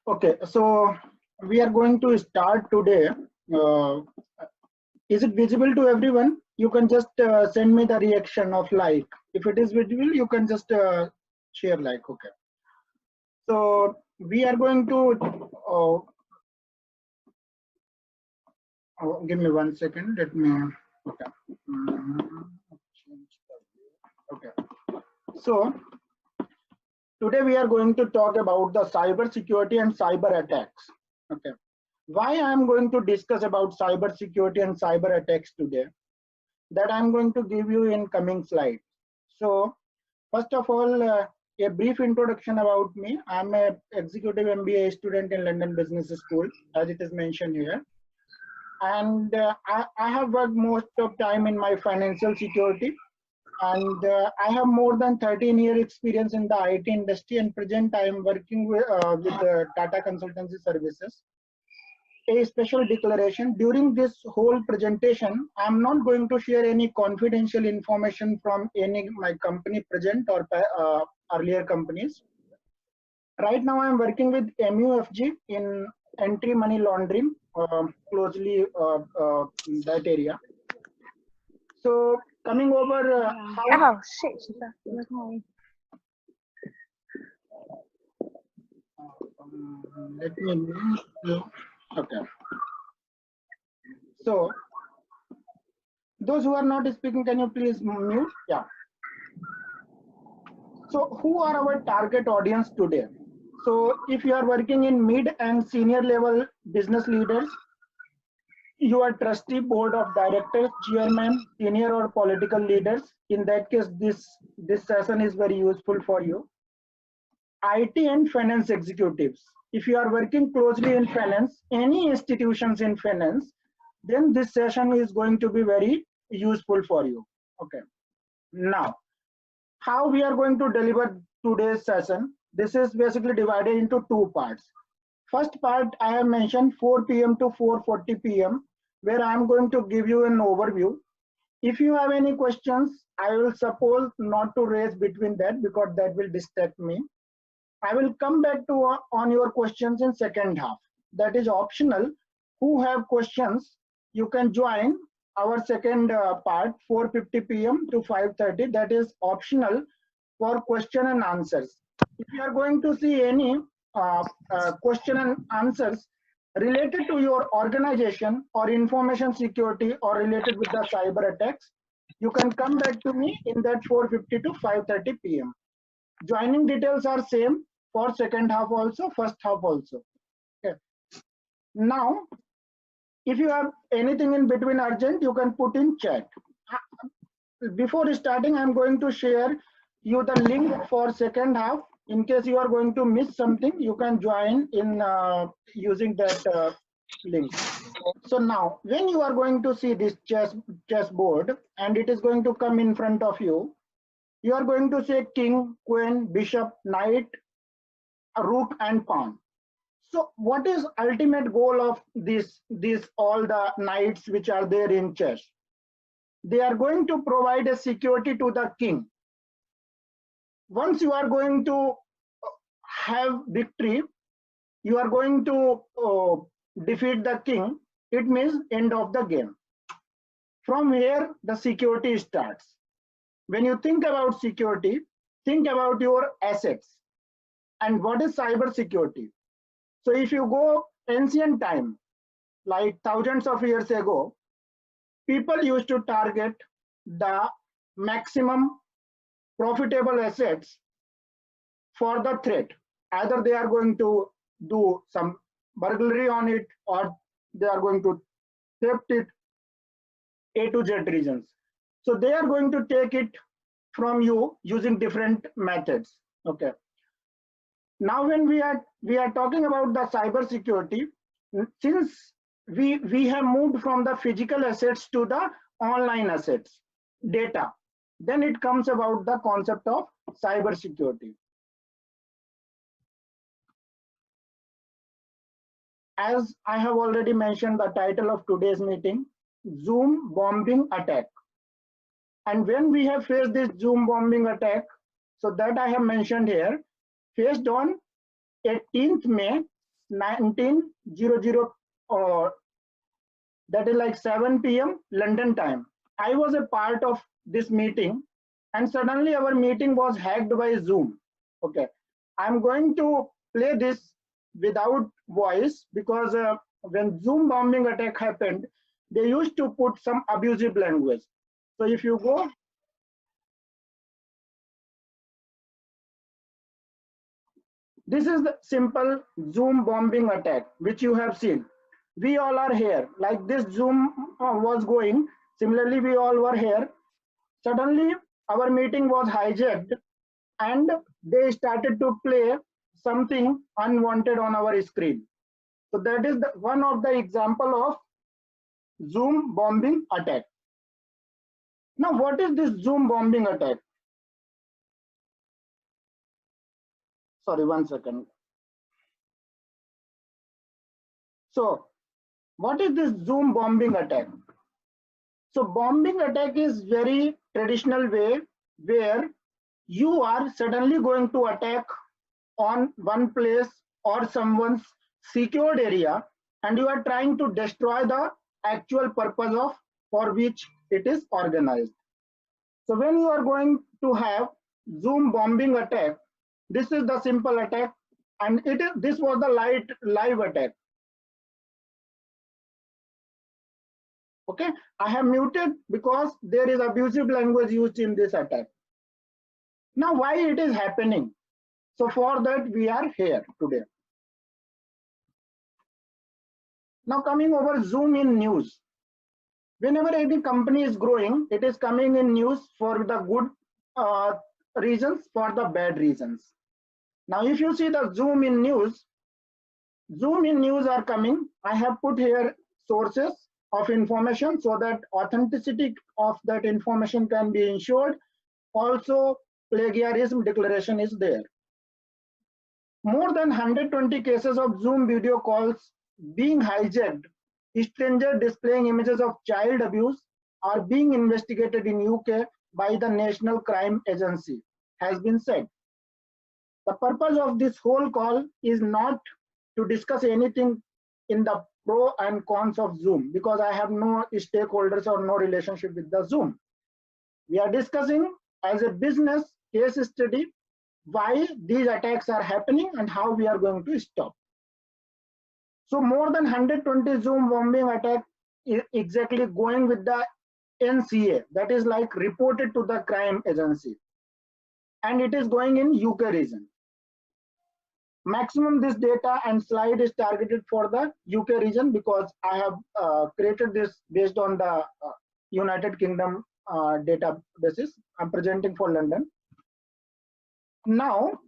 Okay, so we are going to start today. Uh, is it visible to everyone? You can just send me the reaction of like. If it is visible, you can just share like. Okay. So we are going to. Give me 1 second. Let me. Okay. Okay. So today we are going to talk about the cyber security and cyber attacks. Okay. Why I am going to discuss about cyber security and cyber attacks today, that I'm going to give you in coming slides. So first of all, a brief introduction about me. I'm a executive MBA student in London Business School, as it is mentioned here. And I have worked most of time in my financial security, and I have more than 13-year experience in the IT industry, and present I am working with Tata Consultancy Services. A special declaration: during this whole presentation, I'm not going to share any confidential information from any my company present or earlier companies. Right now I'm working with MUFG in anti money laundering, closely that area. So coming over how let me okay. So those who are not speaking, can you please mute? Yeah. So who are our target audience today? So if you are working in mid and senior level business leaders, you are trustee, board of directors, chairman, senior or political leaders. In that case, this session is very useful for you. IT and finance executives. If you are working closely in finance, any institutions in finance, then this session is going to be very useful for you. Okay. Now, how we are going to deliver today's session? This is basically divided into two parts. First part I have mentioned 4 p.m. to 4:40 p.m. where I am going to give you an overview. If you have any questions, I will suppose not to raise between that because that will distract me. I will come back to on your questions in second half. That is optional. Who have questions, you can join our second part 4:50 p.m. to 5:30. That is optional for question and answers. If you are going to see any question and answers related to your organization or information security or related with the cyber attacks, you can come back to me in that 4:50 to 5:30 p.m. Joining details are same for second half also, first half also. Okay. Now, if you have anything in between urgent, you can put in chat. Before starting, I'm going to share you the link for second half. In case you are going to miss something, you can join in using that link. So now, when you are going to see this chessboard and it is going to come in front of you, you are going to say king, queen, bishop, knight, rook, and pawn. So what is ultimate goal of this all the knights which are there in chess? They are going to provide a security to the king. Once you are going to have victory, you are going to defeat the king, it means end of the game. From here the security starts. When you think about security, think about your assets. And what is cyber security? So if you go ancient time, like thousands of years ago, people used to target the maximum profitable assets for the threat. Either they are going to do some burglary on it or they are going to theft it, A to Z reasons. So they are going to take it from you using different methods. Okay. Now when we are talking about the cyber security, since we have moved from the physical assets to the online assets, data, then it comes about the concept of cyber security. As I have already mentioned, the title of today's meeting, Zoom bombing attack. And when we have faced this Zoom bombing attack, so that I have mentioned here, faced on 18th May 19:00, that is like 7 p.m. London time. I was a part of this meeting, and suddenly our meeting was hacked by Zoom. Okay, I'm going to play this without voice because when Zoom bombing attack happened, they used to put some abusive language. So if you go, this is the simple Zoom bombing attack which you have seen. We all are here, like this Zoom was going. Similarly, we all were here. Suddenly, our meeting was hijacked and they started to play something unwanted on our screen. So that is one of the example of Zoom bombing attack. Now, what is this Zoom bombing attack? Sorry, 1 second. So, what is this Zoom bombing attack? So, bombing attack is very traditional way where you are suddenly going to attack on one place or someone's secured area, and you are trying to destroy the actual purpose of for which it is organized. So when you are going to have Zoom bombing attack, this is the simple attack, and this was the live attack. Okay, I have muted because there is abusive language used in this attack. Now why it is happening? So for that we are here today. Now coming over Zoom in news. Whenever any company is growing, it is coming in news for the good reasons, for the bad reasons. Now if you see the Zoom in news are coming. I have put here sources of information so that authenticity of that information can be ensured. Also, plagiarism declaration is there. More than 120 cases of Zoom video calls being hijacked, stranger displaying images of child abuse are being investigated in UK by the National Crime Agency, has been said. The purpose of this whole call is not to discuss anything in the pro and cons of Zoom, because I have no stakeholders or no relationship with the Zoom. We are discussing as a business case study why these attacks are happening and how we are going to stop. So more than 120 Zoom bombing attack is exactly going with the NCA, that is like reported to the crime agency, and it is going in UK region. Maximum this data and slide is targeted for the UK region because I have created this based on the United Kingdom databases. I'm presenting for London. Now,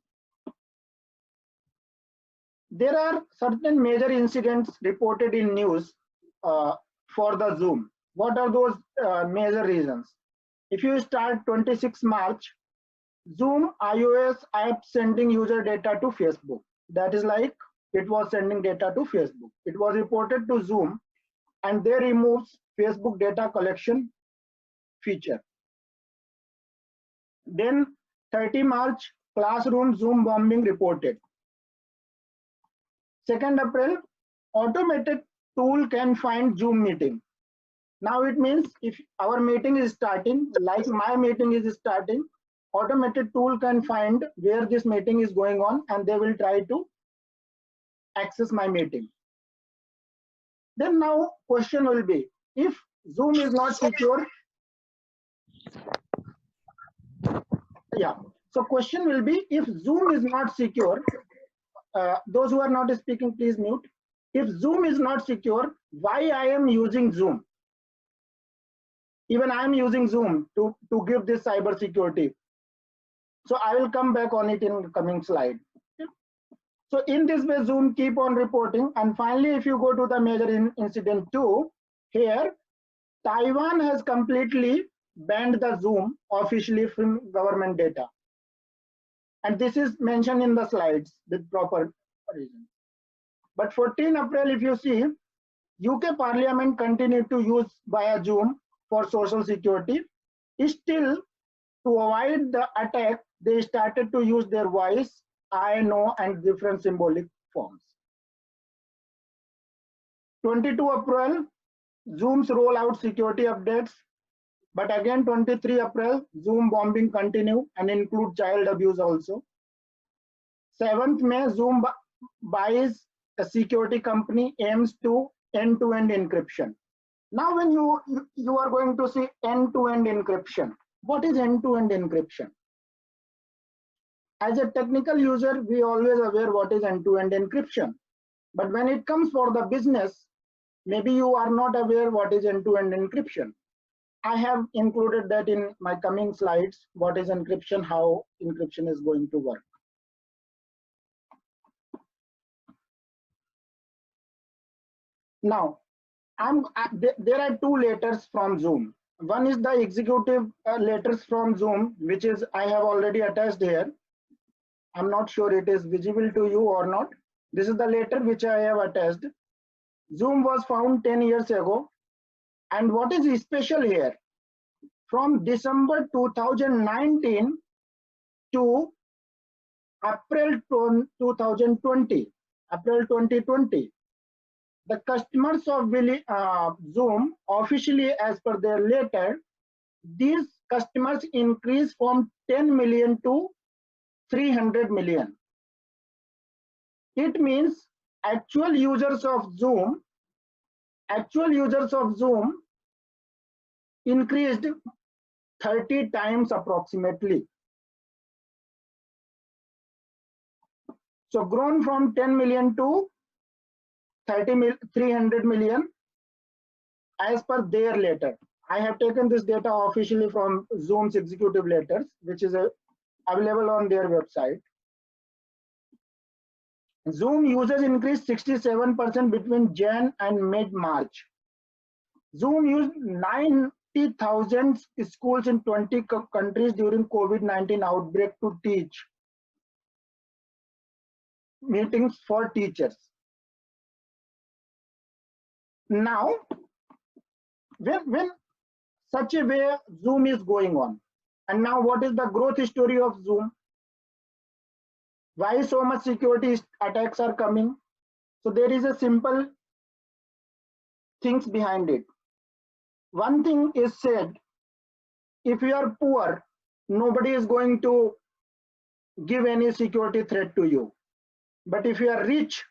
there are certain major incidents reported in news for the Zoom. What are those major reasons? If you start 26 March, Zoom iOS app sending user data to Facebook. That is like it was sending data to Facebook. It was reported to Zoom and they removed Facebook data collection feature. Then 30 March, classroom Zoom bombing reported. 2nd April, automated tool can find Zoom meeting. Now it means if our meeting is starting, like my meeting is starting, automated tool can find where this meeting is going on and they will try to access my meeting. Then now question will be, if Zoom is not secure, so question will be, if Zoom is not secure, those who are not speaking, please mute. If Zoom is not secure, why I am using Zoom? Even I am using Zoom to give this cyber security. So I will come back on it in the coming slide. So in this way, Zoom keep on reporting. And finally, if you go to the major incident 2, here, Taiwan has completely banned the Zoom officially from government data. And this is mentioned in the slides with proper reason. But 14 April, if you see, UK Parliament continued to use via Zoom for social security. Still, to avoid the attack, they started to use their voice, I know, and different symbolic forms. 22 April, Zoom's roll out security updates. But again, 23 April, Zoom bombing continue and include child abuse also. 7th May, Zoom buys a security company, aims to end-to-end encryption. Now, when you are going to see end-to-end encryption, what is end-to-end encryption? As a technical user, we always aware what is end-to-end encryption. But when it comes for the business, maybe you are not aware what is end-to-end encryption. I have included that in my coming slides, what is encryption, how encryption is going to work. Now, there are two letters from Zoom. One is the executive letters from Zoom, which is I have already attached here. I'm not sure it is visible to you or not. This is the letter which I have attached. Zoom was found 10 years ago. And what is special here? From December 2019 to April 2020, the customers of Zoom officially, as per their letter, these customers increased from 10 million to 300 million. It means actual users of Zoom increased 30 times approximately. So grown from 10 million to 300 million as per their letter. I have taken this data officially from Zoom's executive letters, which is available on their website. Zoom users increased 67% between Jan and mid-March. Zoom used 90,000 schools in 20 countries during COVID-19 outbreak to teach meetings for teachers. Now, when such a way Zoom is going on, and now what is the growth story of Zoom? Why so much security attacks are coming? So there is a simple things behind it. One thing is said, if you are poor, nobody is going to give any security threat to you. But if you are rich,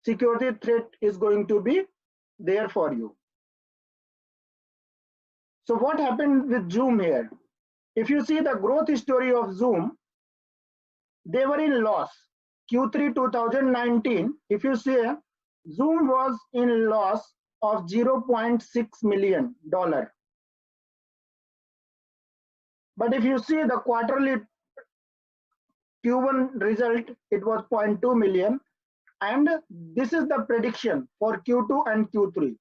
security threat is going to be there for you. So what happened with Zoom here? If you see the growth story of Zoom, they were in loss. Q3 2019, if you see, Zoom was in loss of $0.6 million. But if you see the quarterly Q1 result, it was 0.2 million. And this is the prediction for Q2 and Q3,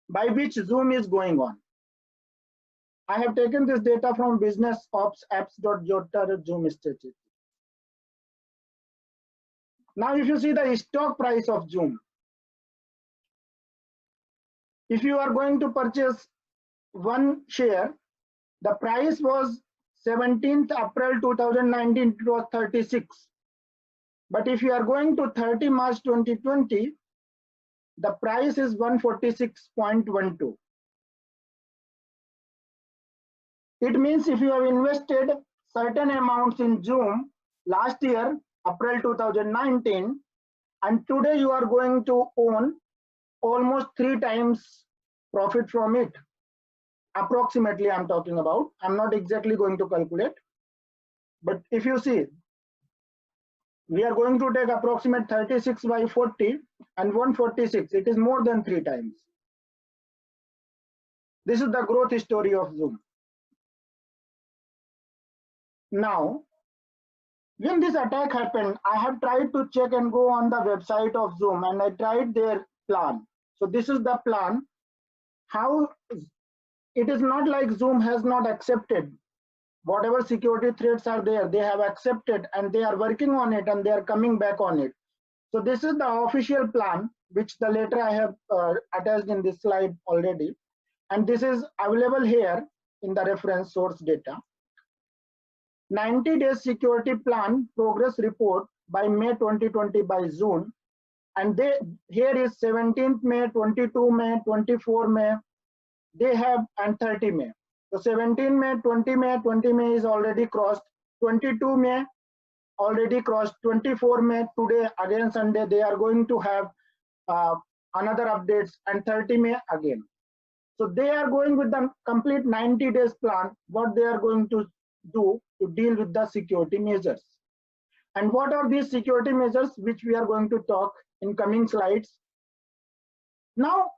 by which Zoom is going on. I have taken this data from business ops apps.jota Zoom statistics. Now, if you see the stock price of Zoom, if you are going to purchase one share, the price was 17th April 2019, it was 36. But if you are going to 30 March 2020, the price is 146.12. It means if you have invested certain amounts in Zoom last year, April 2019, and today you are going to own almost 3 times profit from it. Approximately, I'm talking about. I'm not exactly going to calculate. But if you see, we are going to take approximate 36 by 40 and 146. It is more than 3 times. This is the growth story of Zoom. Now, when this attack happened, I have tried to check and go on the website of Zoom, and I tried their plan. So this is the plan. How it is not like Zoom has not accepted whatever security threats are there. They have accepted and they are working on it and they are coming back on it. So this is the official plan, which the letter I have attached in this slide already. And this is available here in the reference source data. 90 days security plan progress report by May 2020 by Zoom. and they here is 17th May, 22 May, 24 May, they have, and 30 May. So 17 May, 20 May, 20 May is already crossed, 22 May already crossed, 24 May, today again Sunday, they are going to have another updates, and 30 May again. So they are going with the complete 90 days plan, what they are going to do to deal with the security measures. And what are these security measures which we are going to talk in coming slides. Now,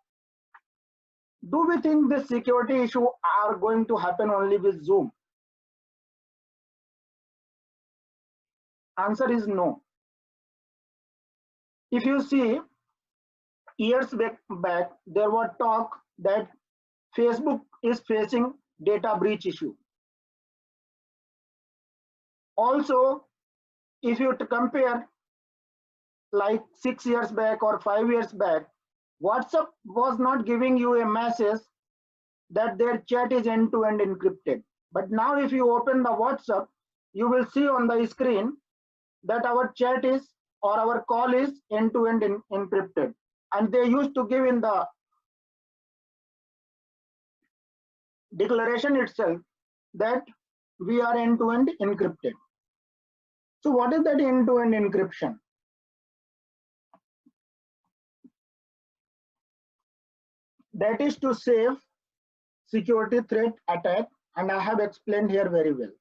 do we think this security issue are going to happen only with Zoom? Answer is no. If you see, years back there was talk that Facebook is facing data breach issue. Also, if you compare like 6 years back or 5 years back, WhatsApp was not giving you a message that their chat is end-to-end encrypted. But now if you open the WhatsApp, you will see on the screen that our chat is or our call is end-to-end encrypted. And they used to give in the declaration itself that we are end-to-end encrypted. So what is that end-to-end encryption? That is to save security threat attack, and I have explained here very well.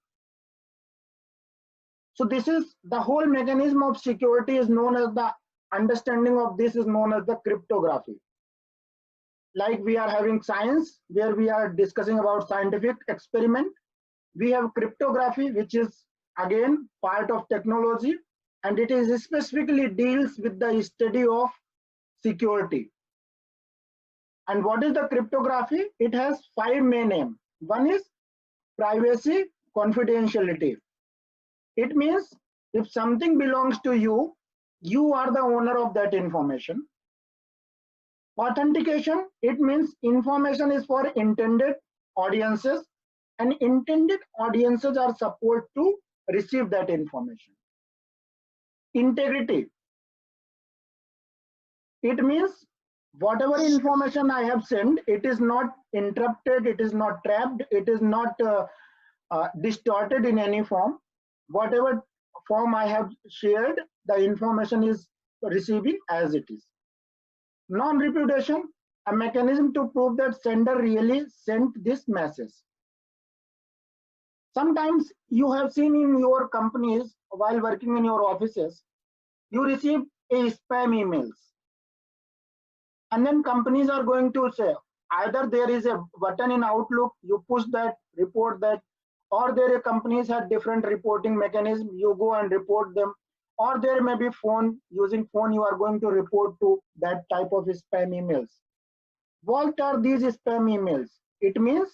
So this is the whole mechanism of security is known as the understanding of this is known as the cryptography. Like we are having science where we are discussing about scientific experiment, we have cryptography, which is again part of technology, and it is specifically deals with the study of security. And what is the cryptography? It has 5 main aims. One is privacy, confidentiality. It means if something belongs to you, you are the owner of that information. Authentication, it means information is for intended audiences, and intended audiences are supposed to receive that information. Integrity, it means whatever information I have sent, it is not interrupted, it is not trapped, it is not distorted in any form. Whatever form I have shared, the information is receiving as it is. Non-repudiation, a mechanism to prove that sender really sent this message. Sometimes you have seen in your companies while working in your offices, you receive a spam emails. And then companies are going to say, either there is a button in Outlook, you push that, report that, or there are companies have different reporting mechanism, you go and report them, or there may be phone, using phone you are going to report to that type of spam emails. What are these spam emails? It means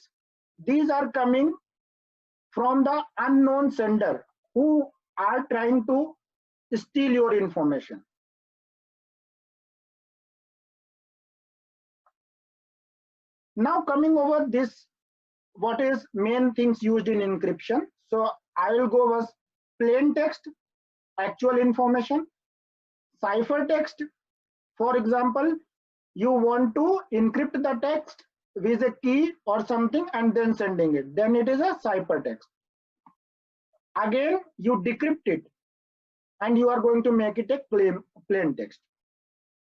these are coming from the unknown sender who are trying to steal your information. Now coming over this, what is main things used in encryption? So I will go with plain text, actual information, ciphertext. For example, you want to encrypt the text with a key or something and then sending it. Then it is a ciphertext. Again, you decrypt it and you are going to make it a plain text.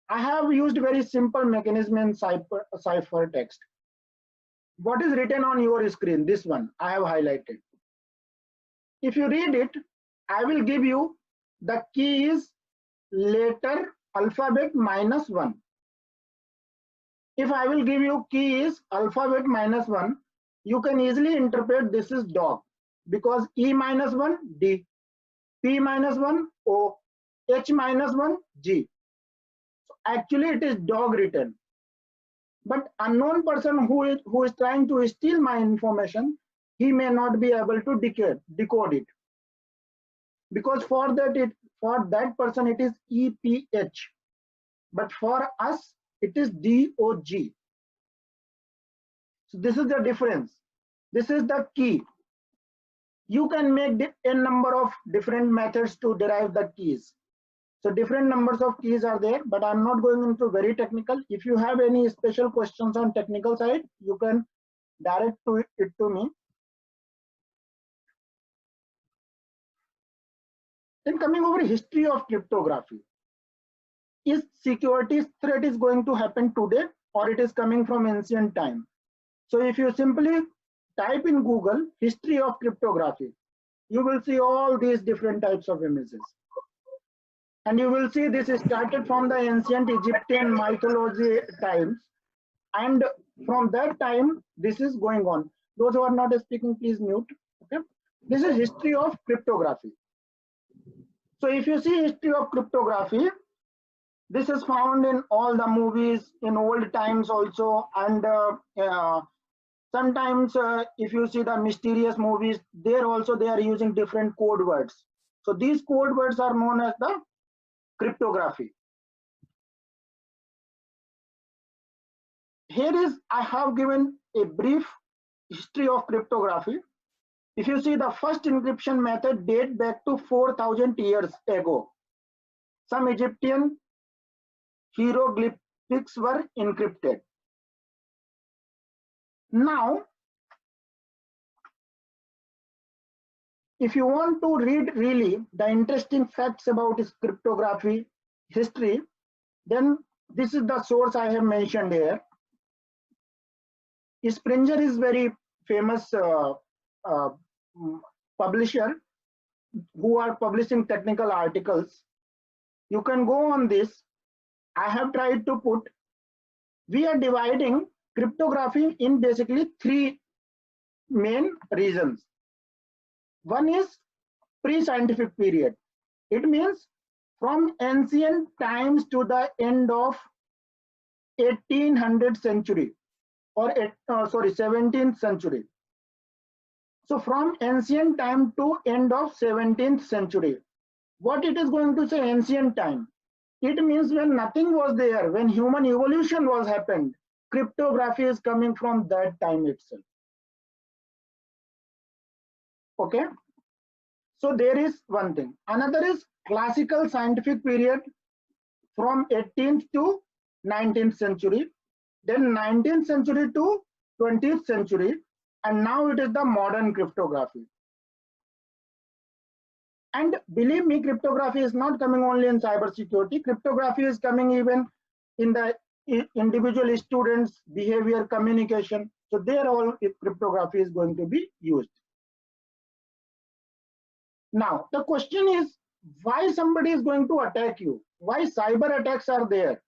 I have used very simple mechanism in ciphertext. What is written on your screen? This one I have highlighted. If you read it, I will give you the key is letter alphabet -1. If I will give you key is alphabet -1, you can easily interpret this is dog, because E -1 D, P -1 O, H -1 G. So actually it is dog written. But unknown person who is trying to steal my information, he may not be able to decode it, because for that person it is EPH, but for us it is DOG. So this is the difference. This is the key. You can make a number of different methods to derive the keys. So different numbers of keys are there, but I'm not going into very technical. If you have any special questions on technical side, you can direct it to me. Then coming over history of cryptography. Is security threat is going to happen today or it is coming from ancient time? So if you simply type in Google history of cryptography, you will see all these different types of images. And you will see this started from the ancient Egyptian mythology times. And from that time, this is going on. Those who are not speaking, please mute. Okay. This is history of cryptography. So if you see history of cryptography, this is found in all the movies in old times also. And sometimes if you see the mysterious movies, there also they are using different code words. So these code words are known as the cryptography. Here is, I have given a brief history of cryptography. If you see, the first encryption method date back to 4,000 years ago. Some Egyptian hieroglyphics were encrypted. Now, if you want to read really the interesting facts about this cryptography history, then this is the source I have mentioned here. Springer is very famous publisher who are publishing technical articles. You can go on this. I have tried to put, we are dividing cryptography in basically three main reasons. One is pre-scientific period. It means from ancient times to the end of 1800th century or 17th century. So from ancient time to end of 17th century. What it is going to say ancient time? It means when nothing was there, when human evolution was happened, cryptography is coming from that time itself. Okay. So there is one thing. Another is classical scientific period from 18th to 19th century, then 19th century to 20th century, and now it is the modern cryptography. And believe me, cryptography is not coming only in cybersecurity. Cryptography is coming even in the individual students' behavior, communication. So there all cryptography is going to be used. Now, the question is, why somebody is going to attack you? Why cyber attacks are there?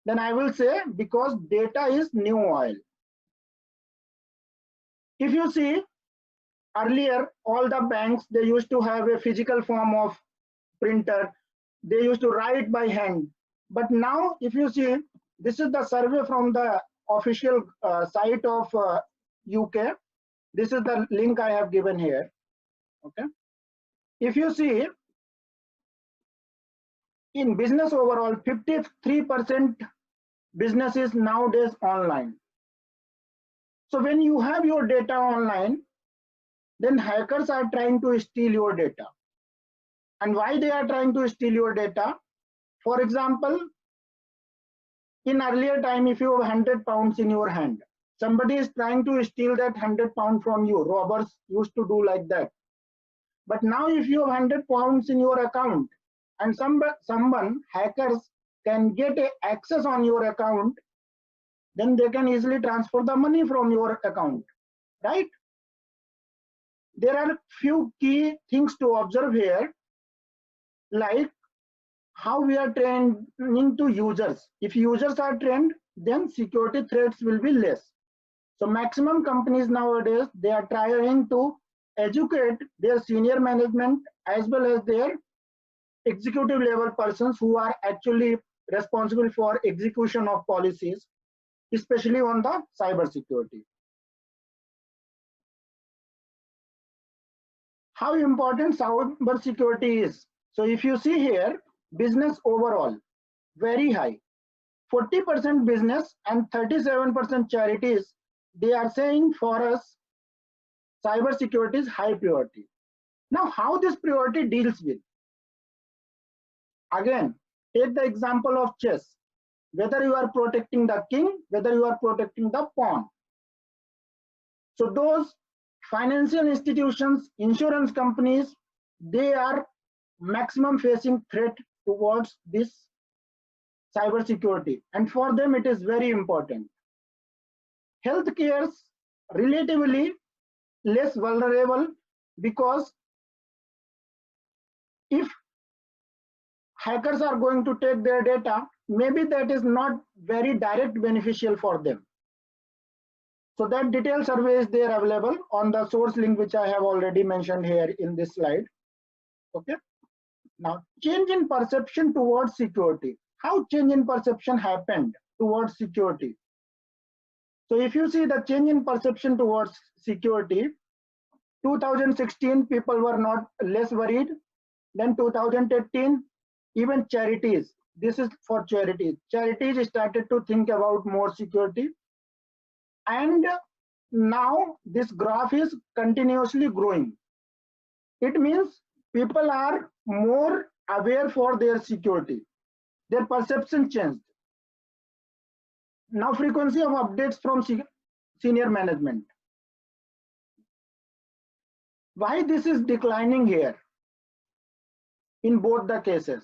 Then I will say, because data is new oil. If you see, earlier, all the banks, they used to have a physical form of printer. They used to write by hand. But now, if you see, this is the survey from the official site of UK. This is the link I have given here. Okay. If you see, in business overall, 53% business is nowadays online. So when you have your data online, then hackers are trying to steal your data. And why they are trying to steal your data? For example, in earlier time, if you have 100 pounds in your hand, somebody is trying to steal that 100 pounds from you. Robbers used to do like that. But now if you have 100 pounds in your account and someone, hackers, can get access on your account, then they can easily transfer the money from your account, right? There are few key things to observe here, like how we are training to users. If users are trained, then security threats will be less. So maximum companies nowadays, they are trying to educate their senior management as well as their executive level persons who are actually responsible for execution of policies, especially on the cyber security. How important cyber security is? So if you see here, business overall, very high. 40% business and 37% charities, they are saying for us, cyber security is high priority. Now, how this priority deals with? Again, take the example of chess. Whether you are protecting the king, whether you are protecting the pawn. So those financial institutions, insurance companies, they are maximum facing threat towards this cyber security, and for them it is very important. Healthcare is relatively less vulnerable because if hackers are going to take their data, maybe that is not very direct beneficial for them. So that detailed survey is there available on the source link, which I have already mentioned here in this slide. Okay. Now, change in perception towards security. How change in perception happened towards security? So if you see the change in perception towards security, 2016 people were not less worried. Then 2018, even charities, this is for charities. Charities started to think about more security. And now this graph is continuously growing. It means people are more aware for their security. Their perception changed. Now frequency of updates from senior management. Why this is declining here in both the cases?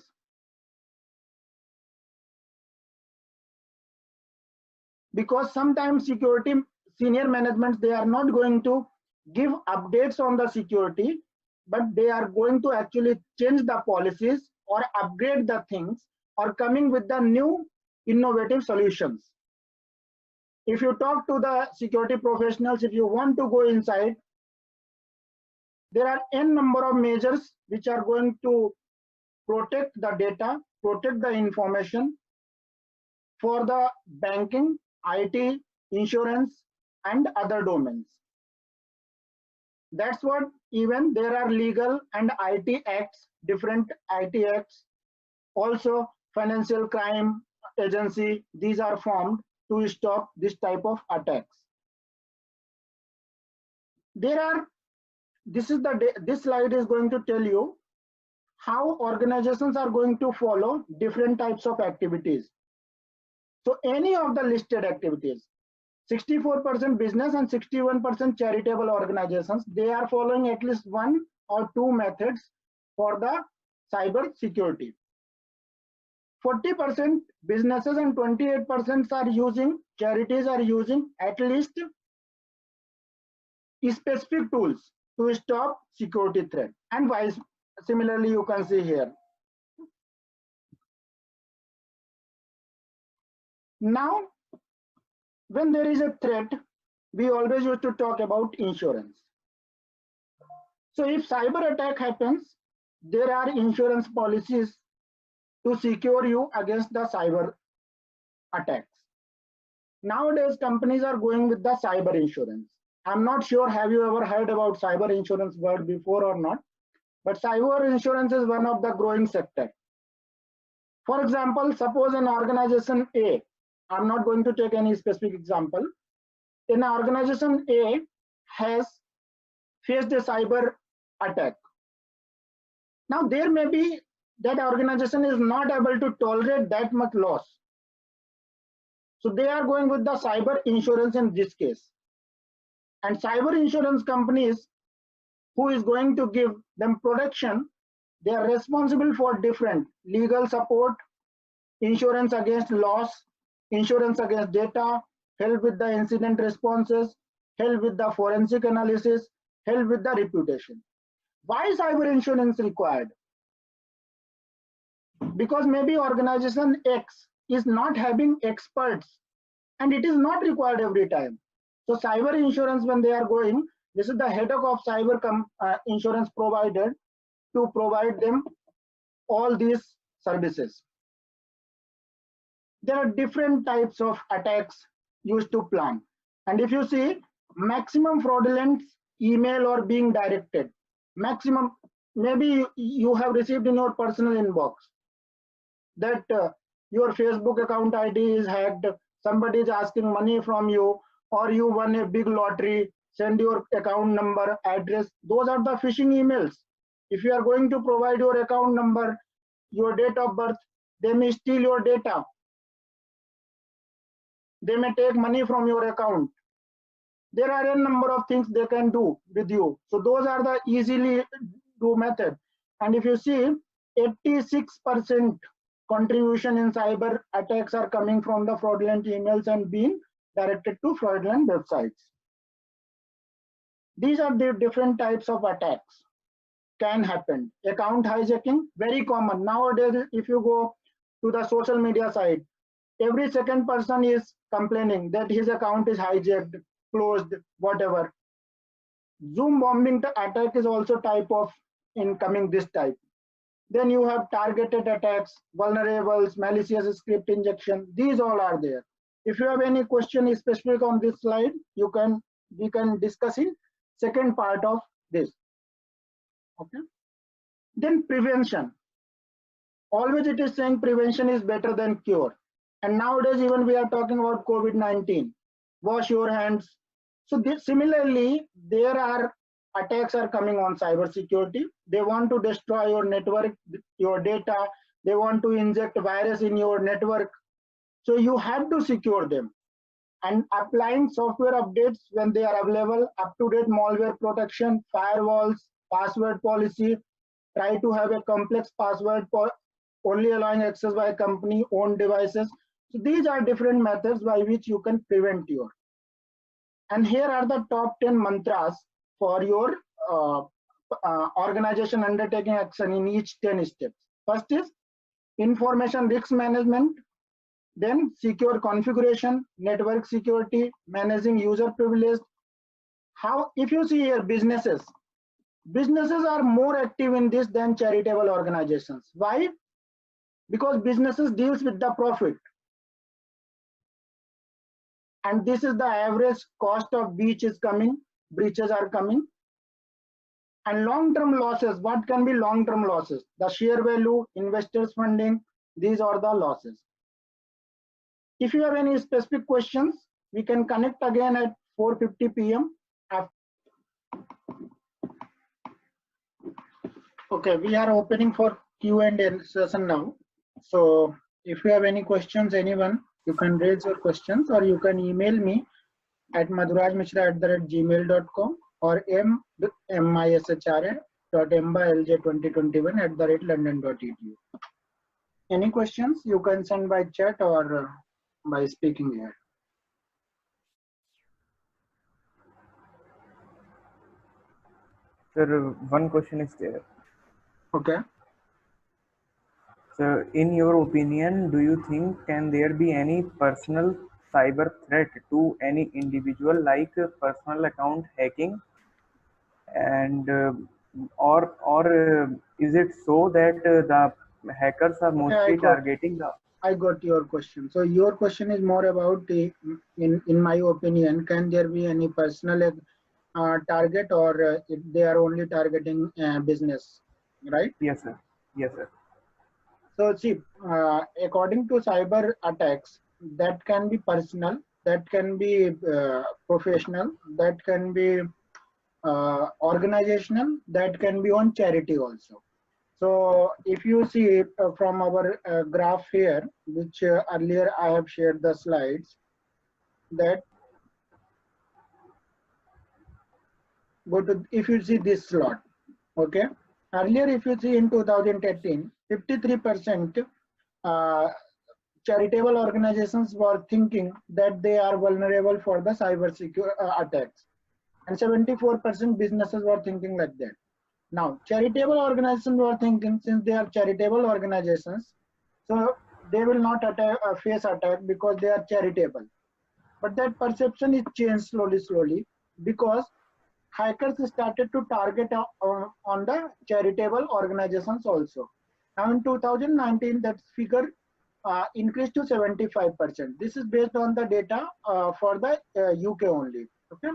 Because sometimes security senior management, they are not going to give updates on the security, but they are going to actually change the policies or upgrade the things or coming with the new innovative solutions. If you talk to the security professionals, if you want to go inside, there are n number of measures which are going to protect the data, protect the information for the banking, IT, insurance, and other domains. That's what even there are legal and IT acts, different IT acts, also financial crime agency, these are formed to stop this type of attacks. This slide is going to tell you how organizations are going to follow different types of activities. So any of the listed activities, 64% business and 61% charitable organizations, they are following at least one or two methods for the cyber security. 40% businesses and 28% are using, charities are using at least specific tools to stop security threat, and vice similarly you can see here. Now, when there is a threat, we always used to talk about insurance. So if cyber attack happens, there are insurance policies to secure you against the cyber attacks. Nowadays, companies are going with the cyber insurance. I'm not sure, have you ever heard about cyber insurance word before or not? But cyber insurance is one of the growing sector. For example, suppose an organization A, I'm not going to take any specific example. An organization A has faced a cyber attack. Now there may be that organization is not able to tolerate that much loss. So they are going with the cyber insurance in this case. And cyber insurance companies who is going to give them protection, they are responsible for different legal support, insurance against loss, insurance against data, help with the incident responses, help with the forensic analysis, help with the reputation. Why cyber insurance required? Because maybe organization X is not having experts and it is not required every time. So cyber insurance, when they are going, this is the headache of cyber insurance provider to provide them all these services. There are different types of attacks used to plan. And if you see, maximum fraudulent email or being directed, maximum, maybe you have received in your personal inbox that your Facebook account ID is hacked, somebody is asking money from you, or you won a big lottery, send your account number, address. Those are the phishing emails. If you are going to provide your account number, your date of birth. They may steal your data. They may take money from your account. There are a number of things they can do with you. So those are the easily do method. And if you see, 86% contribution in cyber attacks are coming from the fraudulent emails and being directed to fraudulent websites. These are the different types of attacks can happen. Account hijacking, very common. Nowadays, if you go to the social media site, every second person is complaining that his account is hijacked, closed, whatever. Zoom bombing attack is also type of incoming this type. Then you have targeted attacks, vulnerables, malicious script injection. These all are there. If you have any question specific on this slide, we can discuss in second part of this. Okay. Then prevention. Always it is saying prevention is better than cure. And nowadays even we are talking about COVID-19. Wash your hands. So similarly, there are attacks are coming on cybersecurity. They want to destroy your network, your data. They want to inject virus in your network. So you have to secure them. And applying software updates when they are available, up-to-date malware protection, firewalls, password policy, try to have a complex password for only allowing access by company-owned devices. So these are different methods by which you can prevent your. And here are the top 10 mantras for your organization undertaking action in each 10 steps. First is information risk management, then secure configuration, network security, managing user privilege. How, if you see here, businesses are more active in this than charitable organizations. Why? Because businesses deals with the profit. And this is the average cost of breaches are coming. And long-term losses, what can be long-term losses? The share value, investors funding, these are the losses. If you have any specific questions, we can connect again at 4:50 p.m. Okay, we are opening for Q&A session now. So if you have any questions, anyone, you can raise your questions or you can email me at madhurajmishra@gmail.com or mishra.mba.lj2021@london.edu. Any questions you can send by chat or by speaking here. Sir, one question is there. Okay. So, in your opinion, do you think can there be any personal cyber threat to any individual, like personal account hacking, and is it so that the hackers are mostly targeting the? I got your question. So your question is more about in my opinion, can there be any personal target or they are only targeting business, right? Yes, sir. Yes, sir. So see, according to cyber attacks, that can be personal, that can be professional, that can be organizational, that can be on charity also. So if you see from our graph here, which earlier I have shared the slides, that go to, if you see this slot, okay. Earlier, if you see in 2018, 53% charitable organizations were thinking that they are vulnerable for the cyber secure attacks, and 74% businesses were thinking like that. Now, charitable organizations were thinking, since they are charitable organizations, so they will not face attack because they are charitable. But that perception is changed slowly, because hackers started to target on the charitable organizations also. Now in 2019, that figure increased to 75%. This is based on the data for the UK only. Okay,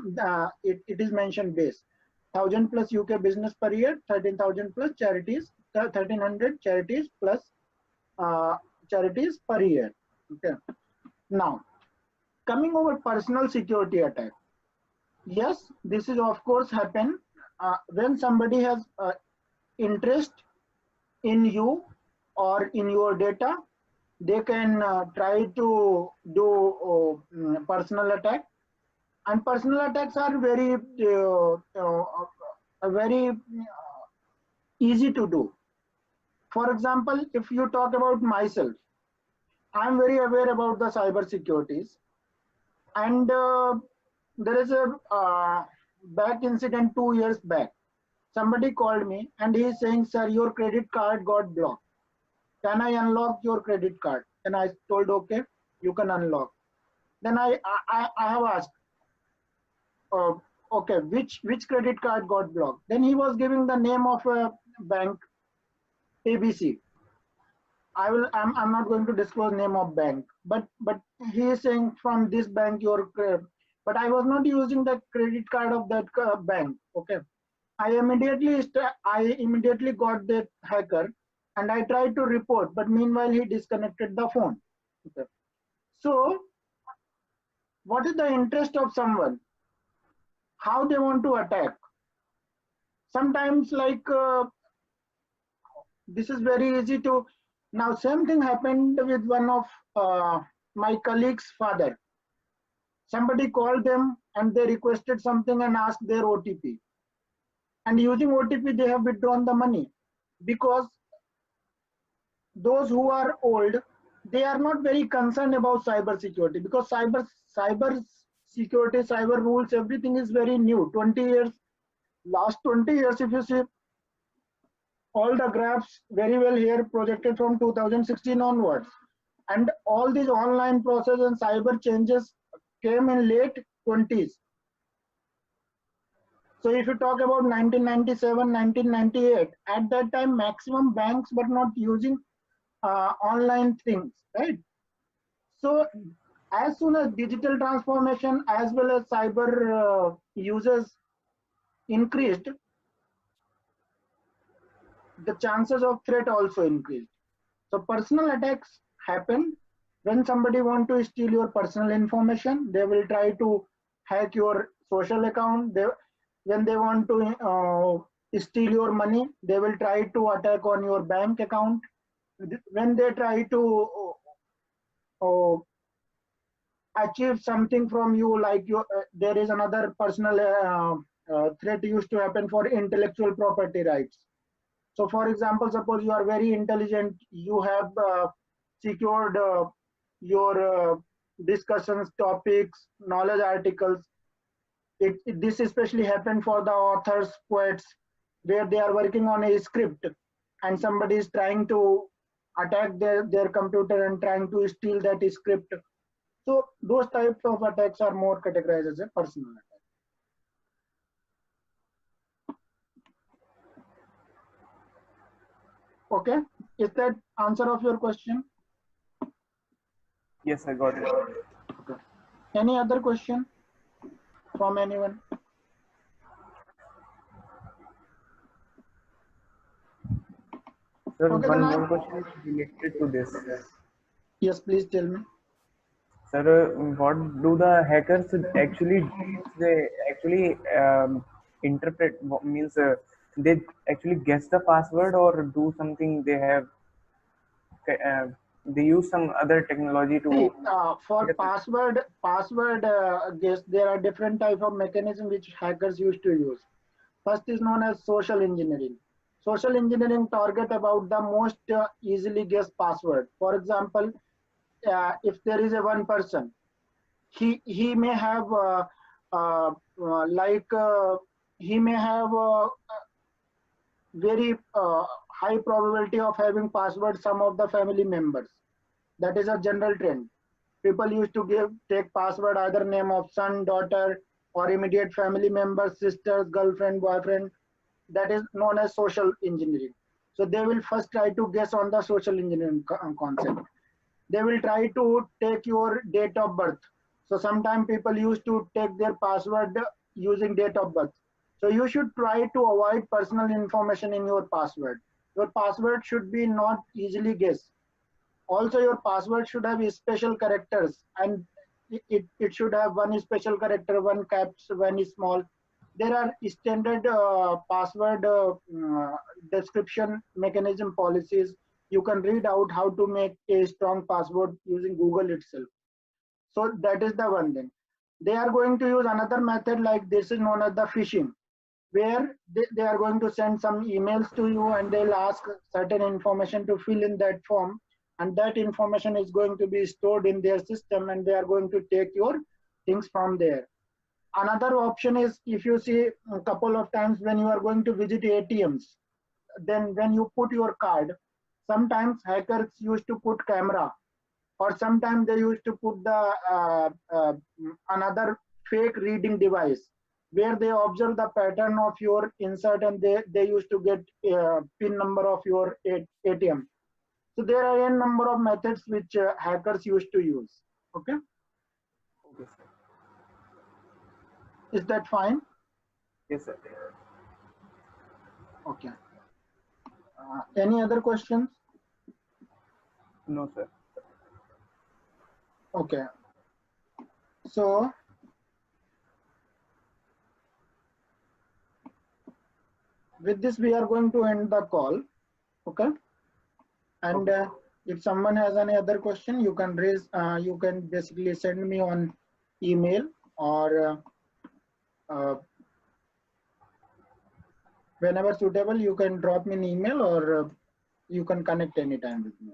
it is mentioned base. 1,000 plus UK business per year, 13,000 plus charities, 1,300 charities plus charities per year. Okay. Now, coming over personal security attack. Yes, this is of course happen when somebody has interest in you or in your data, they can try to do personal attack. And personal attacks are very easy to do. For example, if you talk about myself, I'm very aware about the cyber securities, and there is a back incident 2 years back. Somebody called me and he is saying, "Sir, your credit card got blocked. Can I unlock your credit card?" And I told, "Okay, you can unlock." Then I have asked, uh, "Okay, which credit card got blocked?" Then he was giving the name of a bank, ABC. I'm not going to disclose name of bank, but he is saying from this bank but I was not using the credit card of that bank. Okay, I immediately got that hacker, and I tried to report, but meanwhile he disconnected the phone. Okay, so what is the interest of someone? How they want to attack? Sometimes like this is very easy to. Now same thing happened with one of my colleague's father. Somebody called them and they requested something and asked their OTP. And using OTP, they have withdrawn the money, because those who are old, they are not very concerned about cyber security, because cyber security, cyber rules, everything is very new. 20 years, last 20 years, if you see all the graphs very well here projected from 2016 onwards, and all these online process and cyber changes came in late 20s. So if you talk about 1997, 1998, at that time maximum banks were not using online things, right? So as soon as digital transformation as well as cyber users increased, the chances of threat also increased. So personal attacks happen when somebody want to steal your personal information. They will try to hack your social account. When they want to steal your money, they will try to attack on your bank account. When they try to achieve something from you, like there is another personal threat used to happen for intellectual property rights. So for example, suppose you are very intelligent, you have secured your discussions, topics, knowledge articles. This especially happened for the authors, poets, where they are working on a script and somebody is trying to attack their computer and trying to steal that script. So those types of attacks are more categorized as a personal attack. Okay, is that answer of your question? Yes, I got it. Okay. Any other question from anyone? Sir, Okay, one then more question is related to this. Yes, please tell me. Sir, what do the hackers actually do? They actually interpret, means they actually guess the password or do something they have, uh, they use some other technology See, to for guess it. password guess, there are different type of mechanism which hackers used to use. First is known as social engineering. Social engineering target about the most easily guessed password. For example, if there is a one person, he may have uh, like he may have very high probability of having password some of the family members. That is a general trend. People used to take password either name of son, daughter, or immediate family members, sisters, girlfriend, boyfriend. That is known as social engineering. So they will first try to guess on the social engineering concept. They will try to take your date of birth. So sometimes people used to take their password using date of birth. So you should try to avoid personal information in your password. Your password should be not easily guessed. Also, your password should have special characters, and it should have one special character, one caps, one is small. There are standard password description mechanism policies you can read out how to make a strong password using Google itself. So that is the one thing. They are going to use another method, like this is known as the phishing, where they are going to send some emails to you and they'll ask certain information to fill in that form, and that information is going to be stored in their system and they are going to take your things from there. Another option is, if you see a couple of times when you are going to visit ATMs, then when you put your card, sometimes hackers used to put camera, or sometimes they used to put the another fake reading device where they observe the pattern of your insert and they used to get pin number of your ATM. So there are a number of methods which hackers used to use. Okay, Okay, sir. is that fine? Yes, sir. Okay. Any other questions? No, sir. Okay. So with this, we are going to end the call. Okay. And Okay. if someone has any other question, you can raise, you can basically send me on email, or whenever suitable, you can drop me an email, or you can connect anytime with me.